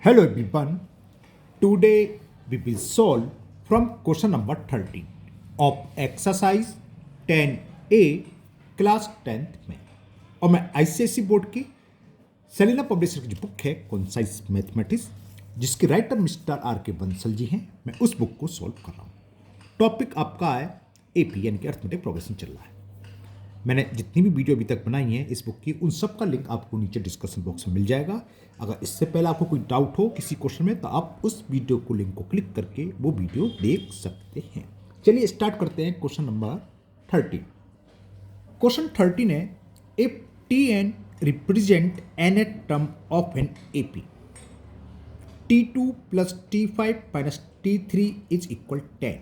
Hello everyone. Today we will solve from question number 13 of exercise 10A class 10th में। और मैं ICSE board की Selina publisher की जो बुक है कॉन्साइज मैथमेटिक्स जिसके राइटर मिस्टर आर के बंसल जी हैं, मैं उस बुक को सॉल्व कर रहा हूँ। टॉपिक आपका है एपी यानी कि अर्थमेटिक प्रोग्रेशन चल रहा है। मैंने जितनी भी वीडियो अभी तक बनाई है इस बुक की, उन सब का लिंक आपको नीचे डिस्क्रिप्शन बॉक्स में मिल जाएगा। अगर इससे पहले आपको कोई डाउट हो किसी क्वेश्चन में तो आप उस वीडियो को लिंक को क्लिक करके वो वीडियो देख सकते हैं। चलिए स्टार्ट करते हैं क्वेश्चन नंबर 13। क्वेश्चन 13 है, if T N represent N A term of an AP T2 plus T5 minus T3 is equal 10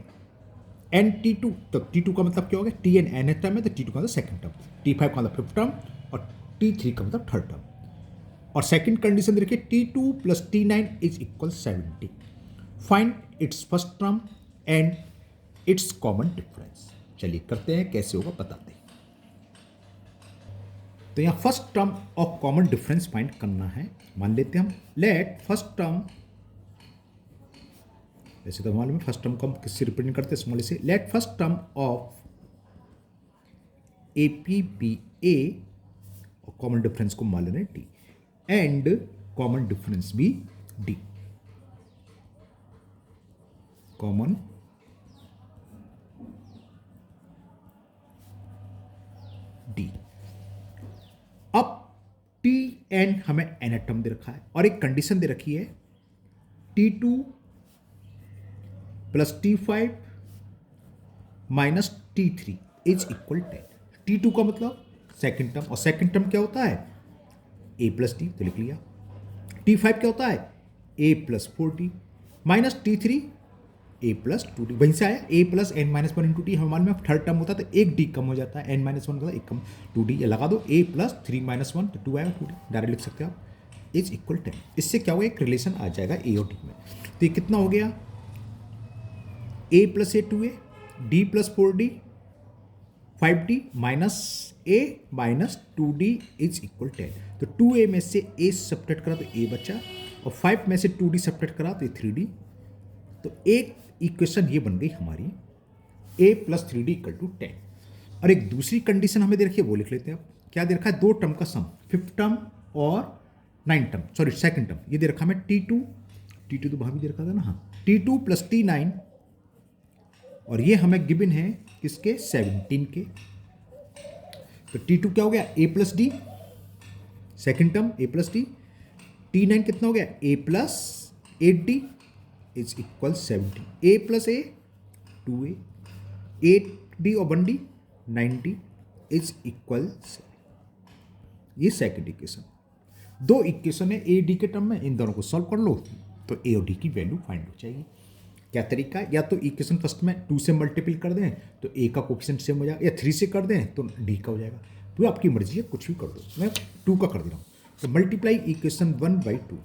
and T2, तो T2 का मतलब क्या हो गया, टी एन एन टर्म है तो T2 का मतलब सेकंड टर्म, T5 का मतलब फिफ्थ टर्म और T3 का मतलब थर्ड टर्म। और सेकंड कंडीशन दे रखिए T2 plus T9 is equal 70। Find its first term and it's common difference. चलिए करते हैं, कैसे होगा बताते हैं। तो यहाँ first term of common difference find करना है। मान लेते हैं हम लेट फर्स्ट टर्म, वैसे तो मालूम है फर्स्ट टर्म को हम किससे रिप्रेजेंट करते हैं, स्मॉल से। Let first term of A P B A और कॉमन डिफरेंस को मान लेना है डी एंड कॉमन डिफरेंस भी डी। Common D. अब टी एन हमें एन टर्म दे रखा है और एक कंडीशन दे रखी है T2 plus T5 minus T3 is equal 10। T2 का मतलब सेकंड टर्म, और सेकंड टर्म क्या होता है a प्लस डी, तो लिख लिया। T5 क्या होता है a plus 4d minus T3 a plus 2d। वहीं से आया a plus N minus one into D. हमारे में थर्ड टर्म होता है तो एक डी कम हो जाता है, एन माइनस वन का एक कम 2d। ये लगा दो a प्लस 3 माइनस वन तो 2 आएगा, 2d डायरेक्ट लिख सकते हो आप, इज इक्वल 10। इससे क्या होगा, एक रिलेशन आ जाएगा a और d में। तो ये कितना हो गया, a plus A 2a, d plus 4d 5d minus a minus 2d is equal 10। तो 2a में से a सब्ट्रैक्ट करा तो a बचा, और 5 में से 2d सब्ट्रैक्ट करा तो ये 3d। तो एक इक्वेशन ये बन गई हमारी a plus 3d equal to 10। और एक दूसरी कंडीशन हमें दे रखी है, वो लिख लेते हैं। अब क्या दे रखा है, दो टर्म का सम, फिफ्थ टर्म और ninth term, sorry second term. ये दे रखा हमें T2 तो वहां भी दे रखा था ना, हाँ, T2 प्लस T9, और ये हमें गिवन है किसके, 17 के। तो T2 क्या हो गया, a plus D, second term a plus D. T9 कितना हो गया, a plus 8d is equal 17। a plus A 2a, 8d और 1d 9d इज इक्वल 7। ये सेकेंड इक्वेशन। दो इक्वेशन है ए डी के टर्म में, इन दोनों को सॉल्व कर लो तो ए और डी की वैल्यू फाइंड हो जाएगी। क्या तरीका है, या तो इक्वेशन फर्स्ट में 2 से मल्टीपल कर दें तो ए का कोफिशिएंट सेम हो जाएगा, या 3 से कर दें तो डी का हो जाएगा। तो आपकी मर्जी है, कुछ भी कर दो। मैं 2 का कर दे रहा हूँ, तो मल्टीप्लाई इक्वेशन 1/2,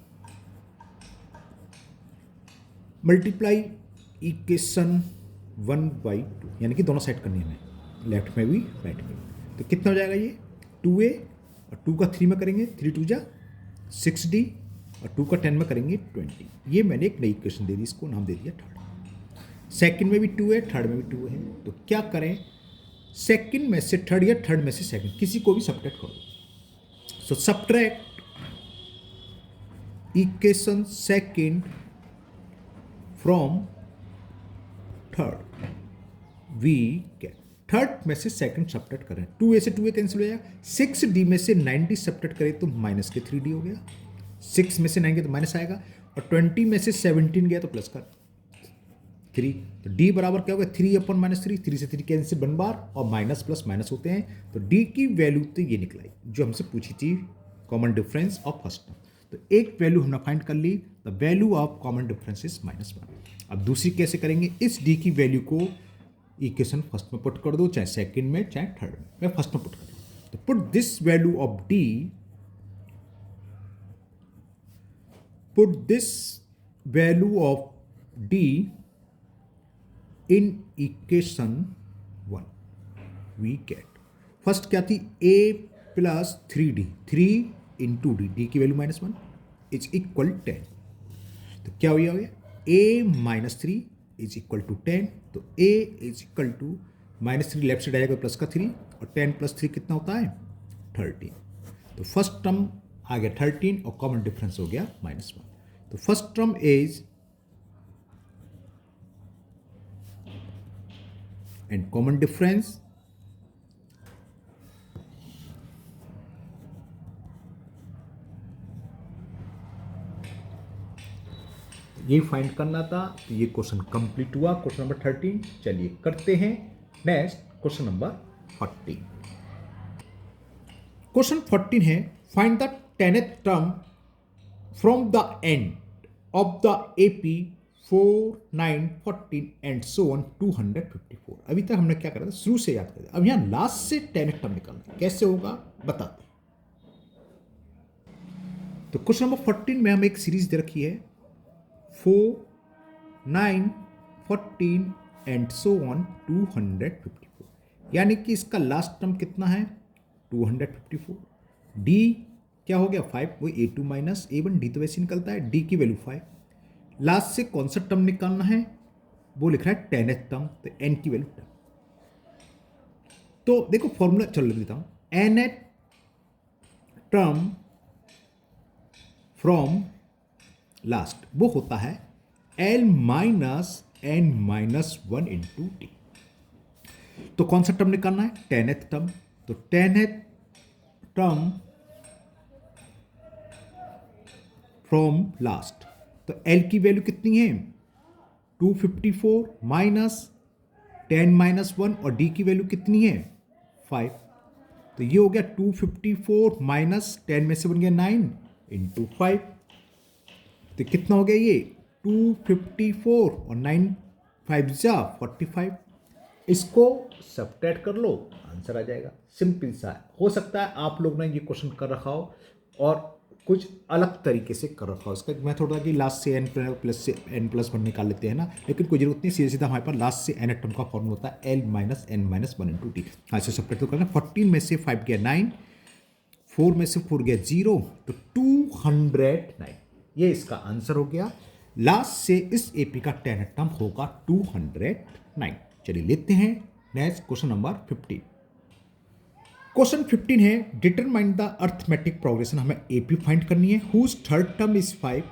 मल्टीप्लाई इक्वेशन 1/2, यानी कि दोनों साइड करनी है हमें, लेफ्ट में भी राइट में भी। तो कितना हो जाएगा ये 2a, और 2 का 3 में करेंगे 3 2 जा 6d, और 2 का 10 में करेंगे 20। ये मैंने एक नई इक्वेशन दे दी, इसको नाम दे दिया थर्ड। सेकंड में भी 2 है, थर्ड में भी 2 है। तो क्या करें, सेकंड में से थर्ड या थर्ड में से सेकंड, किसी को भी सब्ट्रैक्ट करो। So subtract equation second from third, we get. Third में से सेकंड सब्ट्रैक्ट करें, 2a से 2a कैंसिल हो जाएगा, 6d में से 90 सब्ट्रैक्ट करें तो माइनस के 3d हो गया, 6 में से 9 गया तो माइनस आएगा, और 20 में से 17 गया तो प्लस का 3। तो d बराबर क्या होगा, 3/-3, 3 से 3 कैंसिल 1 बार, और माइनस प्लस माइनस होते हैं। तो d की वैल्यू तो ये निकलाई जो हमसे पूछी थी, common difference of first term. तो एक वैल्यू हमने फाइंड कर ली, the value of common difference is -1। अब दूसरी कैसे करेंगे, इस d की वैल्यू को इक्वेशन फर्स्ट में पुट कर दो, चाहे सेकंड में चाहे थर्ड में। मैं फर्स्ट में पुट कर दूँ, तो put this value of d, put this value of d in equation 1, we get first क्या थी, a plus 3d, 3 into D, D की वैल्यू -1 इज इक्वल 10। तो क्या हो गया a minus three is equal to 10, तो a is equal to minus three left side आएगा plus का 3 और 10 प्लस 3 कितना होता है 13। तो फर्स्ट टर्म आ गया 13 और कॉमन डिफरेंस हो गया -1। तो first term is and common difference ये फाइंड करना था। तो ये क्वेश्चन कंप्लीट हुआ, क्वेश्चन नंबर 13। चलिए करते हैं नेक्स्ट क्वेश्चन नंबर 14। क्वेश्चन 14 है find the 10th term from the end of the AP 4, 9, 14 and so on 254। अभी तक हमने क्या करा था, शुरू से याद करें। अब यहां लास्ट से 10th टर्म निकालना कैसे होगा बताते हैं। तो क्वेश्चन नंबर 14 में हमें एक सीरीज दे रखी है 4, 9, 14 एंड सो ऑन 254, यानी कि इसका लास्ट टर्म कितना है 254। डी क्या हो गया 5, वो a2 माइनस a1, डी तो वैसे निकलता है, डी की वैल्यू 5। लास्ट से कौन सा टर्म निकालना है, वो लिख रहा है 10th टर्म, तो n की वैल्यू 10। तो देखो फॉर्मूला चल लेता हूं, nth टर्म फ्रॉम लास्ट वो होता है l minus n minus 1 into T. तो कौन सा टर्म निकालना है 10th टर्म, तो 10th टर्म फ्रॉम लास्ट, तो l की वैल्यू कितनी है 254 माइनस 10 माइनस 1 और d की वैल्यू कितनी है 5। तो ये हो गया 254 माइनस 10 में से बन गया 9 इंटू 5। तो कितना हो गया ये 254 और 9 5 जा 45। इसको सब्ट्रैक्ट कर लो आंसर आ जाएगा, सिंपल सा है। हो सकता है आप लोग ने ये क्वेश्चन कर रखा हो और कुछ अलग तरीके से कर रखा हो। इसका मैं थोड़ा कि लास्ट से n प्लस से n प्लस 1 निकाल लेते हैं ना, लेकिन कोई जरूरत नहीं, सीधे सीधा हमारे पास लास्ट से n टर्म का फॉर्मूला होता है l minus n minus 1 into T. ऐसे सब्ट्रैक्ट तो करना, 14 में से 5 गया 9, 4 में से 4 गया 0, तो 209 ये इसका आंसर हो गया। लास्ट से इस एपी का 10th टर्म होगा 209। चलिए लेते हैं नेक्स्ट क्वेश्चन नंबर 15। क्वेश्चन 15 है डिटरमाइन द अर्थमेटिक प्रोग्रेशन, हमें एपी फाइंड करनी है whose third term is 5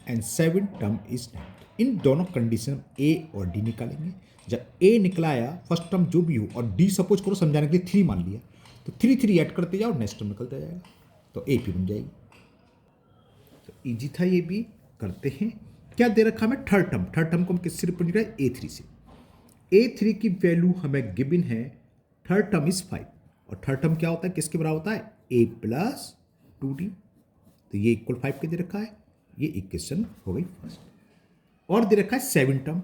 and 7 term is 9। इन दोनों कंडीशन ए और डी निकालेंगे। जब ए निकलाया फर्स्ट टर्म जो भी हो और डी सपोज करो समझाने के लिए 3 मान लिया, तो 3 3 ऐड करते जाओ नेक्स्ट टर्म निकलता जाएगा, तो एपी बन जाएगी। तो इजी था ये भी, करते हैं। क्या दे रखा हमें थर्ड टर्म को हम किससे रिप्रेजेंट करें a3 से। a3 की वैल्यू हमें गिवन है, थर्ड टर्म इज 5 और थर्ड टर्म क्या होता है किसके बराबर होता है a प्लस 2d। तो ये इक्वल 5 के दे रखा है, ये इक्वेशन हो गई फर्स्ट। और दे रखा है 7 टर्म,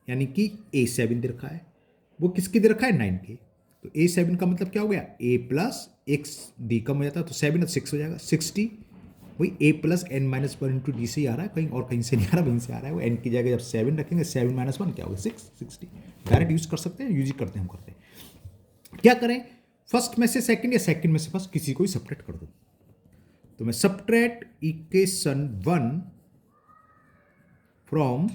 यानी कि a7 दे रखा है, वो किसके दे रखा है 9 के। तो a7 का मतलब क्या हो गया a प्लस x d कम हो जाता है, तो 7 और 6 हो जाएगा 60। वही a plus n minus 1 into D से ही आ रहा है, कहीं और कहीं से नहीं आ रहा, वहीं से आ रहा है। वो n की जगह जब 7 रखेंगे 7 माइनस 1 क्या होगा 6, 60। डायरेक्ट यूज कर सकते हैं, यूज ही करते हैं, हम करते हैं। क्या करें, फर्स्ट में से सेकंड या सेकंड में से फर्स्ट, किसी को भी सब्ट्रैक्ट कर दो। तो मैं सब्ट्रैक्ट इक्वेशन 1 फ्रॉम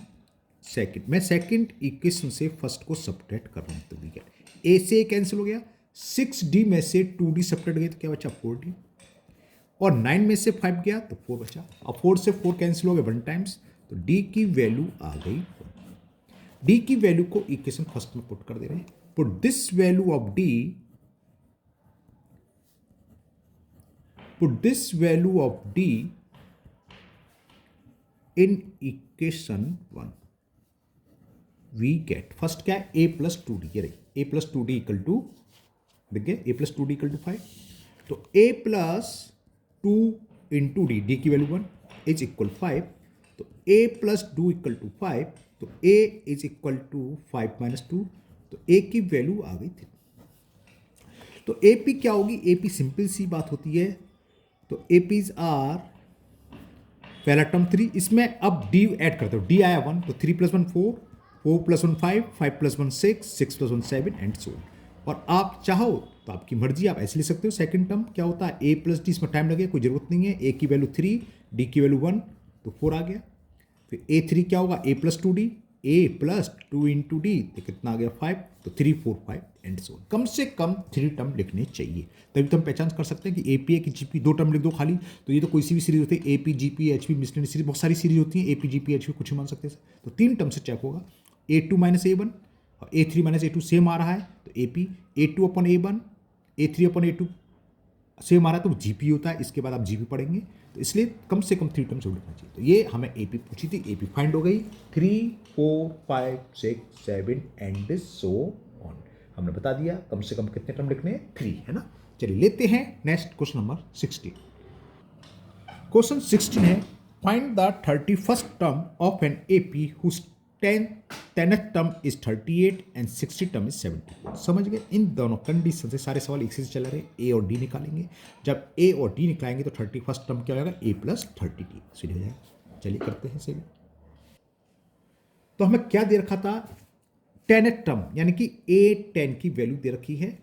सेकंड, मैं सेकंड इक्वेशन से फर्स्ट को सब्ट्रैक्ट कर रहा हूं। तो ठीक है, a से कैंसिल हो गया, 6d में से 2d सब्ट्रैक्ट गई तो क्या बचा 4d, और 9 में से 5 गया तो 4 बचा, और 4 से 4 कैंसिल हो गया 1 टाइम्स, तो d की वैल्यू आ गई 1। d की वैल्यू को इक्वेशन फर्स्ट में पुट कर दे रहे हैं। Put this value of d, put this value of d in equation 1, we get first क्या है a प्लस 2d, ये रही a plus 2d equal to, देखिए a plus 2d equal to 5, तो a प्लस 2 इंटू डी की value 1 is equal 5, तो a plus 2 equal to 5, तो a is equal to 5 minus 2, तो a की वैल्यू आ गई 3। तो AP क्या होगी, AP सिंपल सी बात होती है, तो APs आर पहला टर्म 3, इसमें अब d ऐड करते हो, d आया 1, तो 3 plus 1 4, 4 plus 1 5, 5 plus 1 6, 6 plus 1 7 and so. और आप चाहो तो आपकी मर्जी, आप ऐसे ले सकते हो। सेकंड टर्म क्या होता है a प्लस डी, इसमें टाइम लगेगा, कोई जरूरत नहीं है। a की वैल्यू 3, d की वैल्यू 1, तो 4 आ गया। फिर A3 क्या होगा, A plus 2D, A plus 2 into D, तो कितना आ गया 5, तो 3 4 5 एंड सो। कम से कम 3 टर्म लिखने चाहिए, तभी तो हम पहचान कर सकते हैं कि AP की GP 2 टर्म लिख दो खाली, तो ये तो कोई सी भी सीरीज होती है, AP GP HP miscellaneous series, बहुत सारी सीरीज होती है, AP GP HP कुछ भी मान सकते हैं। तो 3 टर्म से चेक होगा, A2 माइनस A1 और A3 माइनस A2 सेम आ रहा है, तो AP A2 अपन A1 A3 अपन A2 सेम आ रहा है, तो GP होता है, इसके बाद आप GP पढ़ेंगे, तो इसलिए कम से कम 3 टर्म जरूर लिखना चाहिए। तो ये हमें AP पूछी थी, AP फाइंड हो गई, 3 4 5 6 7 एंड सो ऑन। हमने बता दिया कम से कम कितने टर्म लिखने हैं, 3, है ना। चलिए लेते हैं नेक्स्ट क्वेश्चन नंबर 16। क्वेश्चन 16 है, find the 31st term of an AP whose 10th term is 38 and 60 term is 74। समझ गए, इन दोनों कंडीशन से सारे सवाल एक से चल रहे हैं, A और D निकालेंगे। जब A और D निकालेंगे तो 31st टर्म क्या होगा, A प्लस 30D सीधे हो जाएगा। चलिए करते हैं सीधे। तो हमें क्या दे रखा था, 10th टर्म, यानी कि A10 की वैल्यू दे रखी है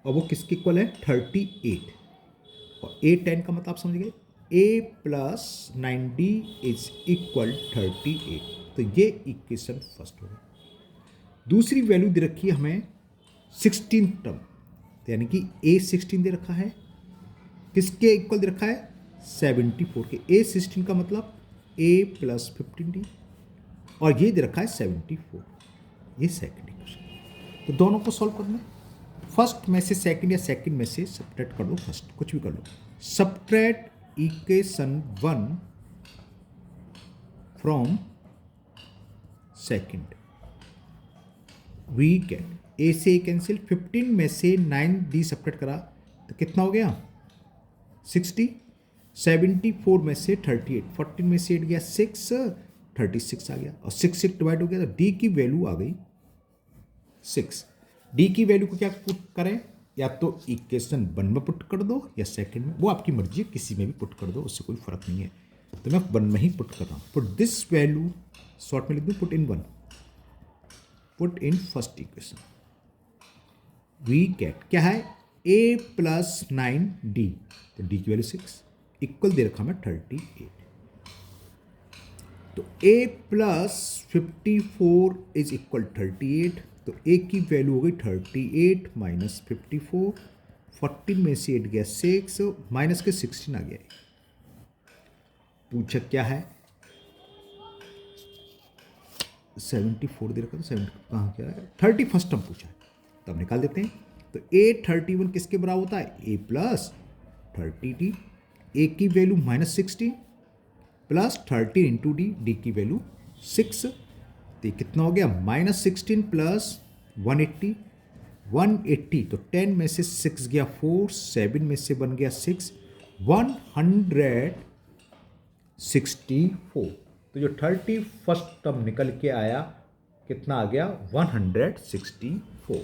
और वो किसके इक्वल है, 38, और A10 का मतलब आप समझ गए, A plus 9D is equal 38, तो ये इक्वेशन फर्स्ट होगा। दूसरी वैल्यू दे रखी है हमें 16 टर्म, तो यानी कि A16 दे रखा है, किसके इक्वल दे रखा है, 74 के। A16 का मतलब A प्लस 15D, और ये दे रखा है 74, ये सेकंड इक्वेशन। तो दोनों को सॉल्व करना है, फर्स्ट में से सेकंड या सेकंड में से सब्ट्रैक्ट कर दो, फर्स्ट कुछ भी कर लो, subtract equation 1 from second, we get A से A कैंसिल, 15 में से 9D सब्ट्रैक्ट करा तो कितना हो गया, 60, 74 में से 38, 14 में से 8 गया 6, 36 आ गया, और 6 से डिवाइड हो गया, तो D की वैल्यू आ गई 6। D की वैल्यू को क्या पुट करें, या तो इक्वेशन 1 में पुट कर दो या सेकंड में, वो आपकी मर्जी है, किसी में भी पुट कर दो, उससे कोई फर्क नहीं है। तो मैं 1 में ही पुट कर रहा हूँ, पुट दिस वैल्यू, शॉर्ट में लिख दूँ, put in 1, put in first equation, we get क्या है, A प्लस 9D, तो D की वैल्यू 6 इक्वल दे रखा मैं 38, तो A प्लस 54 इज इक्वल 38, तो A की वैल्यू हो गई 38 माइनस 54, 14 में से 8 गया 6, माइनस के 16 आ गया। पूछा क्या है, 74 दे रखा था, 70 कहाँ क्या है, 31st टर्म पूछा है, तो अब निकाल देते हैं। तो A31 किसके बराबर होता है, A प्लस 30D, A की value minus 16 plus 13 into D की वैल्यू 6, तो कितना हो गया, माइनस 16 प्लस 180, 180, तो 10 में से 6 गया 4, 7 में से 1 गया 6, 164, तो जो 31st टर्म निकल के आया कितना आ गया, 164।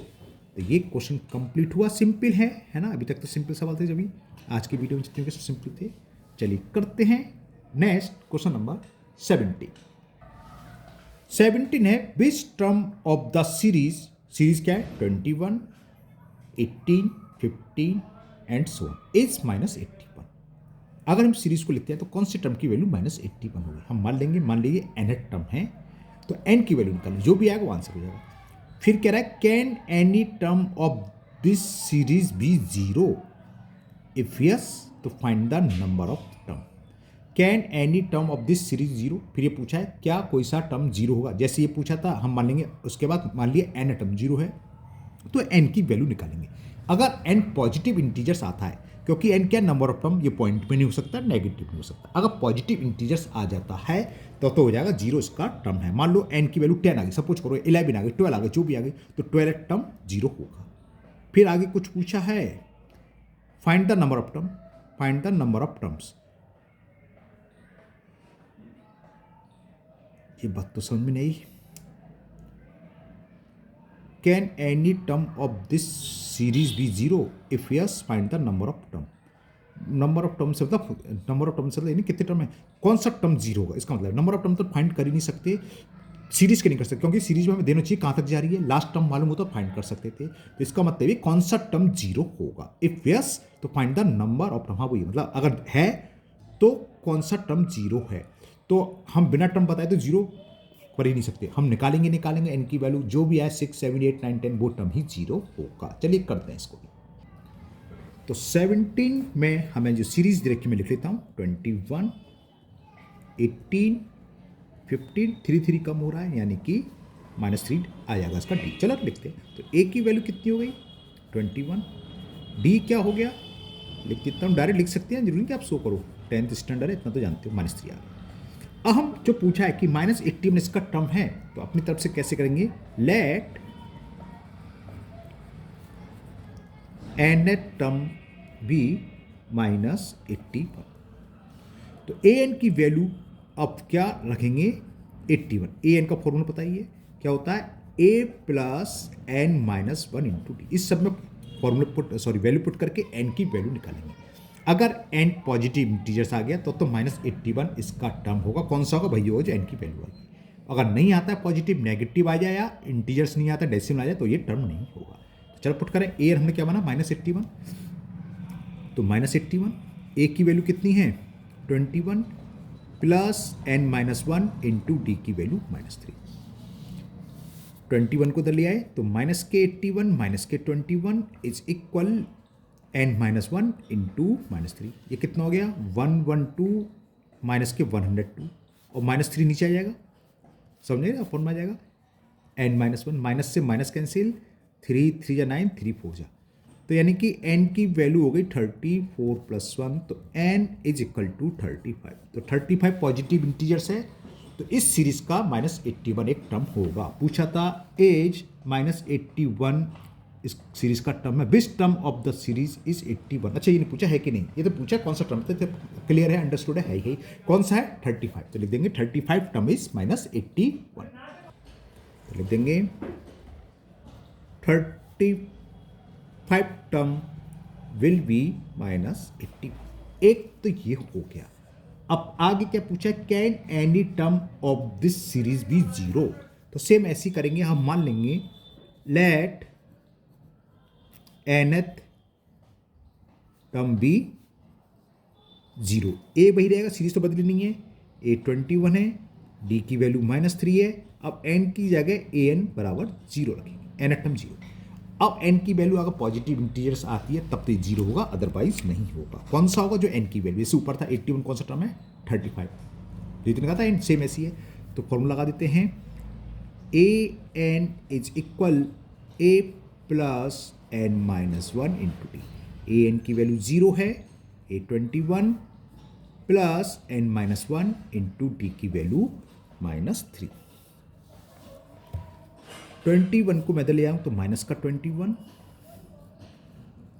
तो ये क्वेश्चन कंप्लीट हुआ, सिंपल है ना, अभी तक तो सिंपल सवाल थे, जब आज की वीडियो में जितने के सिंपल थे। चलिए करते हैं नेक्स्ट क्वेश्चन नंबर 17 है, which term of the series क्या है, 21 18 15 एंड सो इज माइनस 81। अगर हम सीरीज को लिखते हैं तो कौन सी टर्म की वैल्यू माइनस 81 होगी, हम मान लीजिए nth टर्म है, तो n की वैल्यू निकालें, जो भी आएगा वो आंसर हो जाएगा। फिर कह रहा है, can any term of this series be zero, if yes तो find the number of term. Can any term of this series zero, फिर ये पूछा है क्या कोई सा टर्म जीरो होगा, जैसे ये पूछा था हम मान लेंगे, उसके बाद मान लिया n टर्म जीरो है तो n की वैल्यू निकालेंगे। अगर n पॉजिटिव इंटीजर्स आता है, क्योंकि n क्या नंबर ऑफ टर्म, ये पॉइंट में नहीं हो सकता, नेगेटिव नहीं हो सकता, अगर पॉजिटिव इंटीजर्स आ जाता है तो हो जाएगा जीरो, इसका टर्म है। मान लो n की वैल्यू 10 आ गई, सपोज करो 11 आ गई, 12 आ गई, जो भी आ गई, तो 12 टर्म जीरो होगा। फिर आगे कुछ पूछा है, find the number of term, find the number of terms. ये बात तो समझ में नहीं, can any term of this series be zero, if yes find the number of term. Number of term से मतलब, नंबर ऑफ टर्म से मतलब कितने टर्म है, कौन सा टर्म जीरो होगा, इसका मतलब नंबर ऑफ टर्म तो फाइंड कर ही नहीं सकते, सीरीज के नहीं कर सकते, क्योंकि सीरीज में हमें देना चाहिए कहाँ तक जा रही है, लास्ट टर्म मालूम हो तो फाइंड कर सकते थे, तो इसका मतलब कौन सा टर्म जीरो होगा, इफ यस तो find the number of term. हाँ वही मतलब, अगर है तो कौन सा टर्म जीरो है, तो हम बिना टर्म बताए तो जीरो कर ही नहीं सकते, हम निकालेंगे एन की वैल्यू जो भी है 6, 7, 8, 9, 10 वो टर्म ही जीरो होगा। चलिए करते हैं इसको भी। तो 17 में हमें जो सीरीज दे रखी मैं लिख लेता हूँ 21, 18, 15, 3 3 कम हो रहा है यानी कि -3 आ जाएगा इसका डी। चलो लिखते हैं। तो ए की वैल्यू कितनी हो गई 21, डी क्या हो गया लिख देता हूँ, डायरेक्ट लिख सकते हैं, जरूरी कि आप शो करो, 10th स्टैंडर्ड है इतना तो जानते हो, -3 आ गया। अब हम जो पूछा है कि -80 में इसका टर्म है तो अपनी तरफ से कैसे करेंगे, लेट एन टर्म बी -81। तो ए एन की वैल्यू अब क्या रखेंगे 81। ए एन का फॉर्मूला पता ही है क्या होता है, a plus N -1 into D. इस सब में फॉर्मूला वैल्यू पुट करके एन की वैल्यू निकालेंगे। अगर एन पॉजिटिव इंटीजर्स आ गया तो -81 इसका टर्म होगा। कौन सा होगा भैया, जो एन की वैल्यू आएगी। अगर नहीं आता है पॉजिटिव, नेगेटिव आ जाए या इंटीजर्स नहीं आता, डेसिमल आ जाए, तो ये टर्म नहीं होगा। तो चलो पुट करें, ए हमने क्या बना -81, तो -81 ए की वैल्यू कितनी है 21 प्लस n -1 इंटू डी की वैल्यू -3। 21 को इधर ले आए तो -81 -21 इज इक्वल n -1 इंटू -3। ये कितना हो गया 112 -102 और -3 नीचे आ जाएगा, समझे, अपन में आ जाएगा n -1, माइनस से माइनस कैंसिल, 3 3 जा 9, 3 4 जा, तो यानी कि n की वैल्यू हो गई 34 + 1, तो n इज इक्वल टू 35। तो 35 पॉजिटिव इंटीजर्स है, तो इस सीरीज का -81 एक टर्म होगा। पूछा था एज -81 इस सीरीज का टर्म है, which term of the series is 81। अच्छा ये नहीं पूछा है कि नहीं, ये तो पूछा कौन सा टर्म, तो क्लियर है, अंडरस्टूड है ही, कौन सा है 35, तो लिख देंगे 35 टर्म इज -81, तो लिख देंगे 35 टर्म विल बी -80। एक तो ये हो गया। अब आगे क्या पूछा, can any term of this series be zero. तो सेम ऐसी करेंगे, हम मान लेंगे let nth term be zero. A वही रहेगा, सीरीज तो बदली नहीं है, ए 21 है, डी की वैल्यू -3 है। अब n की जगह ए एन बराबर 0 रखेंगे, nth टर्म 0। अब n की वैल्यू अगर पॉजिटिव इंटीजर्स आती है तब तो ये 0 होगा, अदरवाइज नहीं होगा। कौन सा होगा, जो n की वैल्यू इससे ऊपर था 81, कौन सा टर्म है 35, जितने कहा था n सेम ऐसी है। तो फॉर्मूला लगा देते हैं, a n is equal a plus n -1 into d. A n की वैल्यू 0 है, a 21 plus n -1 into D की वैल्यू -3। 21 को मैं इधर ले आऊँ तो माइनस का 21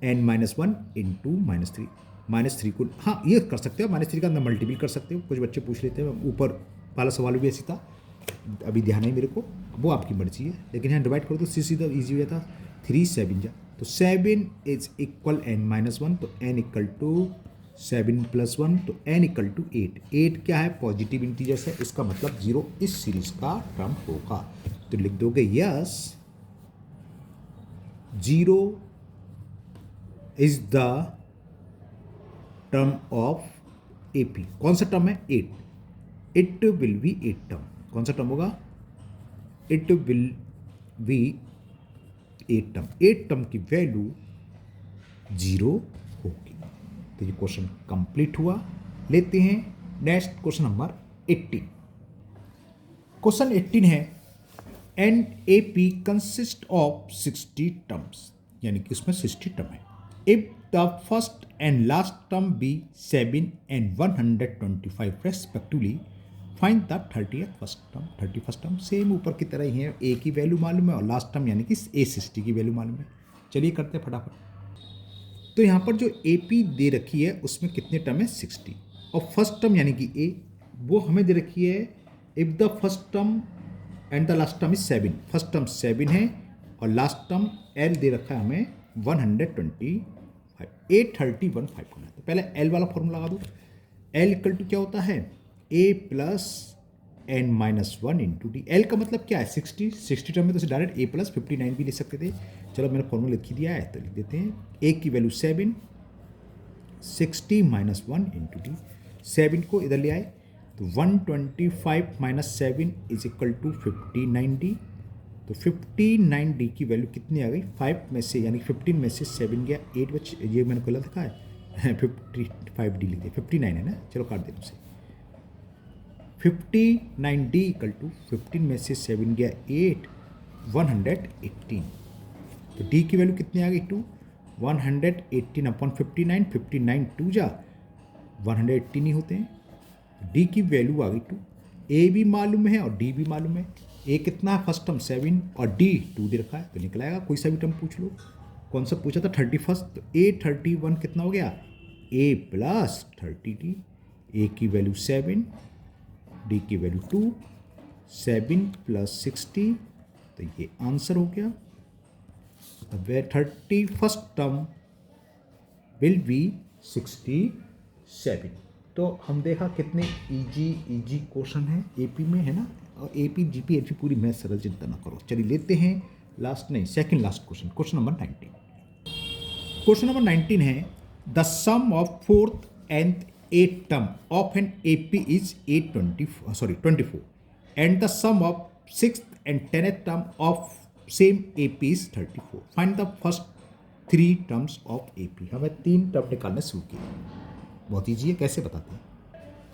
n -1 इंटू -3। -3 को हाँ ये कर सकते हो, -3 का अंदर मल्टीपल कर सकते हो, कुछ बच्चे पूछ लेते हैं, ऊपर वाला सवाल भी ऐसी था, अभी ध्यान है मेरे को, वो आपकी मर्जी है, लेकिन यहाँ डिवाइड करो तो सीधा ईजी हुआ था, 3 7 जा, तो 7 इज इक्वल n -1, तो n इक्वल टू 7 + 1, तो n इक्वल टू 8। 8 क्या है, पॉजिटिव इंटीजर्स है, इसका मतलब 0 इस सीरीज का टर्म होगा। तो लिख दोगे yes 0 is the term of AP। कौन सा टर्म है 8, इट विल बी 8 टर्म। कौन सा टर्म होगा, it will be 8 term. 8 term की वैल्यू 0 होगी। तो ये क्वेश्चन कंप्लीट हुआ। लेते हैं नेक्स्ट क्वेश्चन नंबर 18। क्वेश्चन 18 है an A P consist of 60 terms, यानी कि उसमें 60 टर्म है। If the first and last term be 7 and 125 respectively, find the 30th first term. 31st term same ऊपर की तरह ही है, ए की वैल्यू मालूम है और लास्ट टर्म यानी कि ए 60 की वैल्यू मालूम है। चलिए करते हैं फटाफट। तो यहाँ पर जो ए पी दे रखी है उसमें कितने टर्म है 60, और फर्स्ट टर्म यानी कि ए वो हमें दे रखी है, if the first term and the last term is 7। First term 7 है और लास्ट टर्म एल दे रखा है हमें 125, 831 होना है। तो पहले एल वाला फॉर्मूला लगा दो। एल इक्वल टू क्या होता है, a plus n -1 into d. L का मतलब क्या है 60 टर्म में तो डायरेक्ट ए प्लस 59 भी ले सकते थे। चलो मैंने फॉर्मूला लिख दिया है तो लिख देते हैं, ए की वैल्यू 7, 60 -1 इंटू डी। 7 को इधर ले आए तो 125 minus 7 is equal to 59D। तो 59D की वैल्यू कितनी आ गई, 5 में से यानी 15 में से 7 गया 8 बच, ये मैंने गलत लिखा है 55D लिख दिया, 59 है ना, चलो काट देते उसे। 59D इक्वल टू 15 में से 7 गया 8, 118। तो D की वैल्यू कितनी आ गई 2, 118 अपॉन 59, 59 2 जा 118 ही होते हैं। D की वैल्यू आ गई 2। A भी मालूम है और D भी मालूम है। A कितना है, फर्स्ट टर्म 7 और D 2 दे रखा है, तो निकल आएगा। कोई सा भी टर्म पूछ लो, कौन सा पूछा था 31, तो A 31 कितना हो गया, A प्लस 30D। A की वैल्यू 7, D की वैल्यू 2, 7 प्लस 60, तो ये आंसर हो गया। Where 31st term will be 67। तो हम देखा कितने इजी क्वेश्चन है एपी में, है ना। और एपी जीपी एचपी पूरी मैथ सरल, चिंता ना करो। चलिए लेते हैं लास्ट, नहीं second last question, question number 19। Question number 19 है, the sum of 4th and 8th term of an AP is 24 and the sum of 6th and 10th term of same AP is 34। Find the first 3 terms of AP. हमें 3 term निकालने शुरू किए। बहुत easy है, कैसे बताते हैं।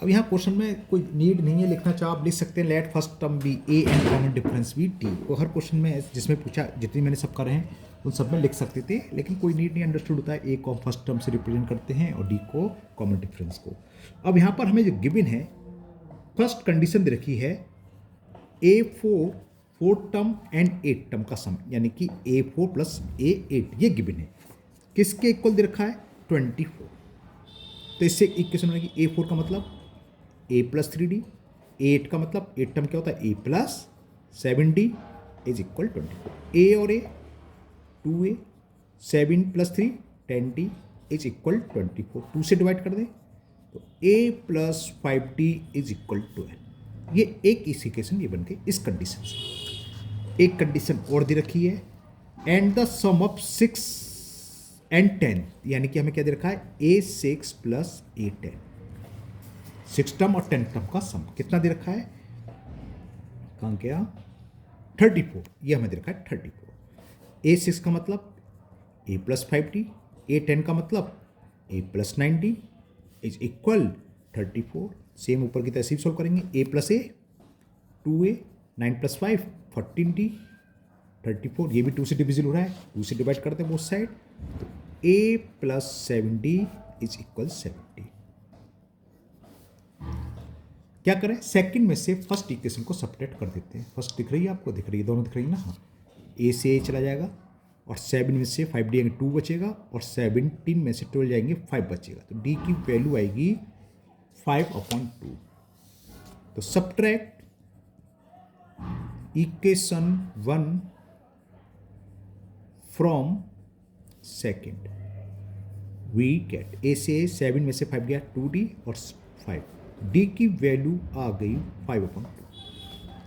अब यहाँ क्वेश्चन में कोई नीड नहीं है लिखना, चाहे आप लिख सकते हैं let first term be A and common difference be T. वो हर क्वेश्चन में जिसमें पूछा, जितनी मैंने सब करे हैं उन सब में लिख सकते थे, लेकिन कोई नीड नहीं, अंडरस्टूड होता है। ए को फर्स्ट टर्म से रिप्रेजेंट करते हैं और डी को कॉमन डिफरेंस को। अब यहाँ पर हमें जो गिवन है, फर्स्ट कंडीशन दे रखी है A4 4th term and 8th term का सम, यानी कि A4 प्लस A8, ये गिवन है। किसके इक्वल दे रखा है, 24। तो इससे इक्वेशन बनेगी A4 का मतलब A प्लस 3D, A8 का मतलब 8 टर्म क्या होता है A plus 7D is equal 24। A और A 2A, 7 plus 3 10D is equal 24। 2 से डिवाइड कर दें तो A plus 5D is equal 12। ये एक इस इक्वेशन ये बन गई इस कंडीशन से। एक कंडीशन और दे रखी है, and the sum of 6 and 10, यानी कि हमें क्या दे रखा है A6 प्लस A10। 6 टर्म और 10 टर्म का सम कितना दे रखा है, कहाँ गया 34, ये हमें दे रखा है 34। A6 का मतलब A प्लस 5D, A10 का मतलब A plus 9D is equal 34। Same ऊपर की तरह सोल्व करेंगे, A plus A 2A, 9 plus 5 14D 34। ये भी 2 से डिविजिबल हो रहा है, 2 से डिवाइड करते हैं बोथ साइड, तो A plus 7D is equal 70। क्या करें, सेकंड में से फर्स्ट इक्वेशन को सब्ट्रैक्ट कर देते हैं। फर्स्ट दिख रही है आपको, दिख रही है, दोनों दिख रही है ना। हाँ, A से A चला जाएगा और 7 में से 5D आएंगे 2 बचेगा, और 17 में से 12 जाएंगे 5 बचेगा। तो D की वैल्यू आएगी 5/2। तो subtract equation 1 from second, we get A से 7 में से 5 गया 2D और 5, D की वैल्यू आ गई 5/2।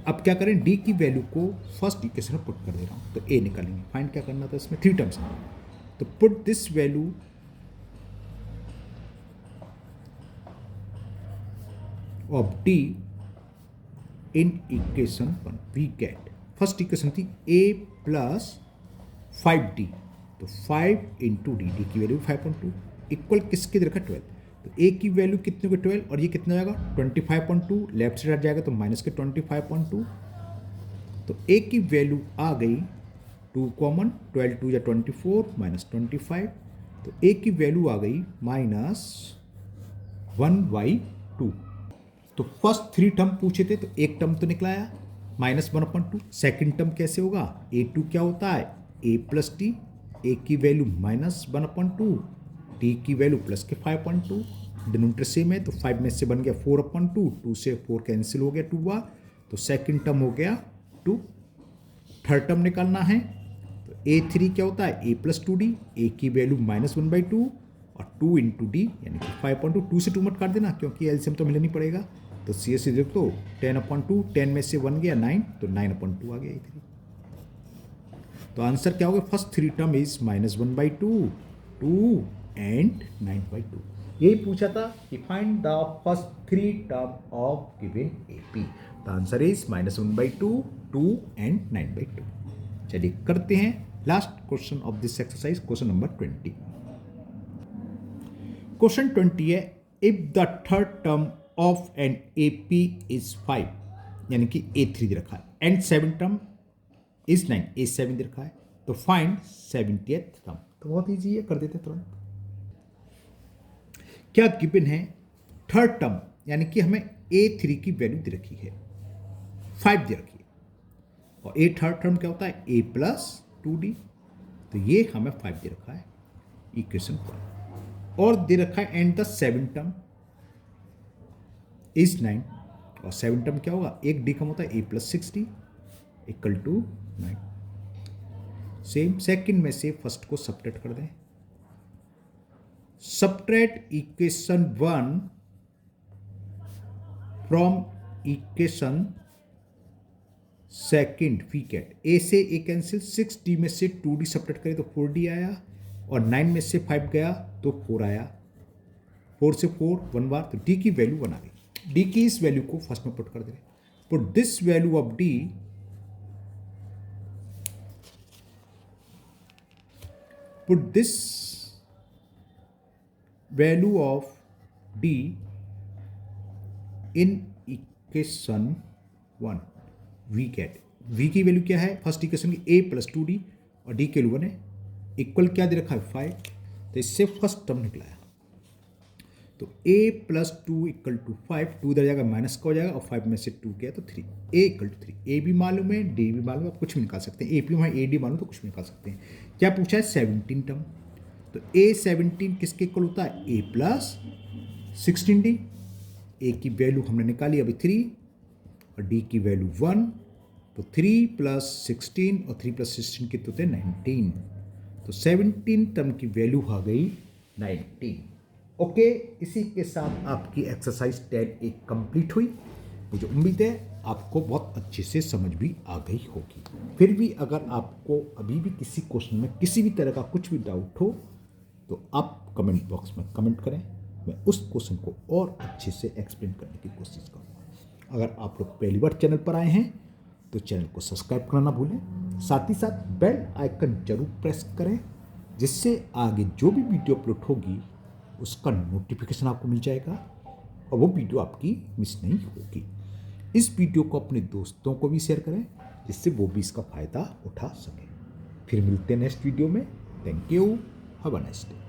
अब क्या करें, D की वैल्यू को फर्स्ट इक्वेशन में पुट कर दे रहा हूँ, तो A निकालेंगे। फाइंड क्या करना था इसमें, 3 टर्म्स हैं, तो put this value of D in equation 1, we get, first equation थी A प्लस 5D, तो 5 इंटू डी, डी की वैल्यू 5/2 इक्वल किसके दे रखा 12। तो A की वैल्यू कितने को 12, और ये कितना जाएगा 25/2, लेफ्ट से हट जाएगा तो माइनस के 25/2। तो A की वैल्यू आ गई 2 कॉमन, 12 2 या 24 माइनस 25, तो A की वैल्यू आ गई -1/2। तो फर्स्ट 3 टर्म पूछे थे, तो एक टर्म तो निकलाया -1/2। सेकेंड टर्म कैसे होगा, A2 क्या होता है A प्लस टी, A की वैल्यू -1/2, T की वैल्यू प्लस के 5/2, डिनोमिनेटर सेम है तो 5 में से बन गया 4/2, 2 से 4 कैंसिल हो गया 2 बार, तो सेकंड टर्म हो गया 2। थर्ड टर्म निकालना है तो A3 क्या होता है A प्लस 2D, A की वैल्यू -1/2 और 2 इंटू डी यानी कि 5/2, 2 से 2 मत काट देना क्योंकि एलसीएम तो मिलना नहीं पड़ेगा, तो सी से देख लो 10/2, 10 में से 1 गया 9, तो 9/2 आ गया A3। तो आंसर क्या होगा, फर्स्ट 3 टर्म इज -1/2, 2 एंड 9/2। यही पूछा था कि find the first 3 term of given AP। The answer is -1/2, 2 and 9/2। चलिए करते हैं last question of this exercise, question number 20। Question 20 है, if the third term of an AP is 5, यानी कि A3 दे रखा है, एंड 7 टर्म इज 9, A7 दे रखा है, तो फाइंड 70th टर्म। तो बहुत ईजी है, कर देते तुरंत। क्या गिवन है, थर्ड टर्म यानी कि हमें A3 की वैल्यू दे रखी है 5 दे रखी है, और A थर्ड टर्म क्या होता है A प्लस 2D, तो ये हमें 5 दे रखा है इक्वेशन 1, और दे रखा है एंड द 7 टर्म इज 9, और 7 टर्म क्या होगा, एक D कम होता है A plus 6D equal to 9। Same second में से फर्स्ट को सब्ट्रैक्ट कर दें, subtract equation 1 from equation second, we get A से A कैंसिल, 6D में से 2D सब्ट्रैक्ट करें तो 4D आया, और 9 में से 5 गया तो 4 आया, 4 से 4 1 बार, तो D की वैल्यू 1 आ गई। D की इस वैल्यू को फर्स्ट में पुट कर दे, put this value of D, put this value of D in equation 1, V get, V की वैल्यू क्या है फर्स्ट इक्वेशन की, A प्लस 2D, और D की वैल्यू 1 है, इक्वल क्या दे रखा है 5, तो इससे फर्स्ट टर्म निकला है, तो A प्लस 2 इक्वल टू 5, 2 इधर जाएगा माइनस का हो जाएगा, और 5 में से 2 गया तो 3, A इक्वल टू 3। A भी मालूम है, D भी मालूम है, आप कुछ भी निकाल सकते हैं, AP में AD मालूम तो कुछ भी निकाल सकते हैं। क्या पूछा है 17 टर्म, तो A17 किसके इक्वल होता है A प्लस 16D, A की वैल्यू हमने निकाली अभी 3, और D की वैल्यू 1, तो 3 प्लस 16 और 3 प्लस 16 कितने होते हैं 19, तो 17 टर्म की वैल्यू आ गई 19। ओके, इसी के साथ आपकी एक्सरसाइज 10 एक कंप्लीट हुई। मुझे उम्मीद है आपको बहुत अच्छे से समझ भी आ गई होगी। फिर भी अगर आपको अभी भी किसी क्वेश्चन में किसी भी तरह का कुछ भी डाउट हो तो आप कमेंट बॉक्स में कमेंट करें, मैं उस क्वेश्चन को और अच्छे से एक्सप्लेन करने की कोशिश करूँगा। अगर आप लोग पहली बार चैनल पर आए हैं तो चैनल को सब्सक्राइब करना ना भूलें, साथ ही साथ बेल आइकन जरूर प्रेस करें, जिससे आगे जो भी वीडियो अपलोड होगी उसका नोटिफिकेशन आपको मिल जाएगा और वो वीडियो आपकी मिस नहीं होगी। इस वीडियो को अपने दोस्तों को भी शेयर करें, जिससे वो भी इसका फ़ायदा उठा सकें। फिर मिलते हैं नेक्स्ट वीडियो में। Thank you, have a nice day.